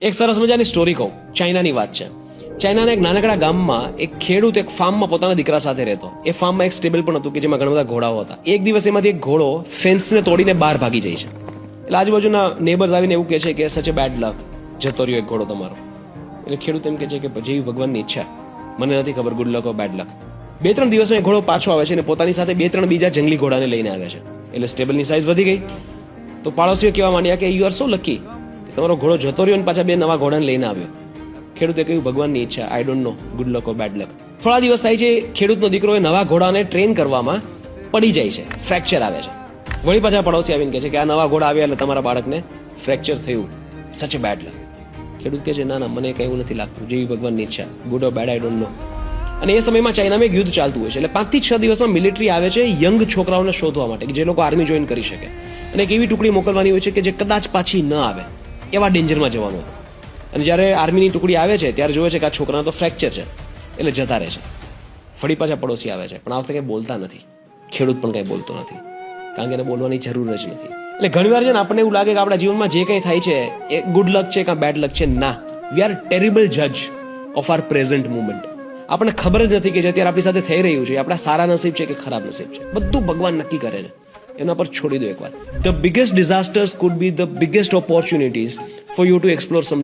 એક સરસ મજાની સ્ટોરી કહું. ચાઇનાની વાત છે. ચાઇનાના એક નાનકડા ગામમાં એક ખેડૂત એક ફાર્મમાં પોતાના દીકરા સાથે રહેતો. એ ફાર્મમાં એક સ્ટેબલ પણ હતું કે જેમાં ઘણા બધા ઘોડાઓ હતા. એક દિવસ એમાંથી એક ઘોડો ફેન્સને તોડીને બહાર ભાગી જાય છે. એટલે આજુબાજુના નેબર્સ આવીને એવું કહે છે કે સચ એ બેડ લક, જતો રહ્યો એક ઘોડો તમારો. એટલે ખેડૂત એમ કહે છે કે જેવી ભગવાનની ઈચ્છા, મને નથી ખબર ગુડ લક ઓ બેડ લક. 2-3 દિવસમાં એ ઘોડો પાછો આવે છે અને પોતાની સાથે 2-3 બીજા જંગલી ઘોડાને લઈને આવે છે. એટલે સ્ટેબલની સાઇઝ વધી ગઈ. તો પાડોશીઓ કહેવા માંડ્યા કે યુ આર સો લકી, તમારો ઘોડો જતો રહ્યો અને પાછા 2 નવા ઘોડાને લઈને આવ્યો. ખેડૂતે કહ્યું ભગવાનની ઈચ્છા, I don't know good luck or bad લક. થોડા દિવસ થાય છે, ખેડૂતનો દીકરો એ નવા ઘોડાને ટ્રેન કરવામાં પડી જાય છે, ફ્રેક્ચર આવે છે. વળી પાછા પડોશી આવીને કહે છે કે આ નવા ઘોડા આવ્યા એટલે તમારા બાળકને ફ્રેક્ચર થયું, સચ એ બેડ લક. ખેડૂત કહે છે ના મને કંઈ એવું નથી લાગતું, જેવી ભગવાનની ઈચ્છા, good or bad I don't know. અને એ સમયમાં ચાઇનામાં એક યુદ્ધ ચાલતું હોય છે. એટલે 5 થી 6 દિવસમાં મિલિટરી આવે છે યંગ છોકરાઓને શોધવા માટે કે જે લોકો આર્મી જોઈન કરી શકે. અને એક એવી ટુકડી મોકલવાની હોય છે કે જે કદાચ પાછી ન આવે એવા ડેન્જરમાં જવાનું હતું. અને જ્યારે આર્મીની ટુકડી આવે છે ત્યારે જોવે છે કે આ છોકરાનો તો ફ્રેક્ચર છે, એટલે જતા રહે છે. ફરી પાછા પડોશી આવે છે, પણ આ વખતે કંઈ બોલતા નથી. ખેડૂત પણ કંઈ બોલતો નથી, કારણ કે એને બોલવાની જરૂર જ નથી. એટલે ઘણીવાર છે ને આપણને એવું લાગે કે આપણા જીવનમાં જે કંઈ થાય છે એ ગુડ લક છે કે બેડ લક છે. ના, વી આર ટેરિબલ જજ ઓફ આર પ્રેઝન્ટ મુમેન્ટ. આપણને ખબર જ નથી કે જે અત્યારે આપણી સાથે થઈ રહ્યું છે આપણા સારા નસીબ છે કે ખરાબ નસીબ છે. બધું ભગવાન નક્કી કરે છે, એના પર છોડી દો એકવાર. The biggest disasters could be the biggest opportunities for you to explore sum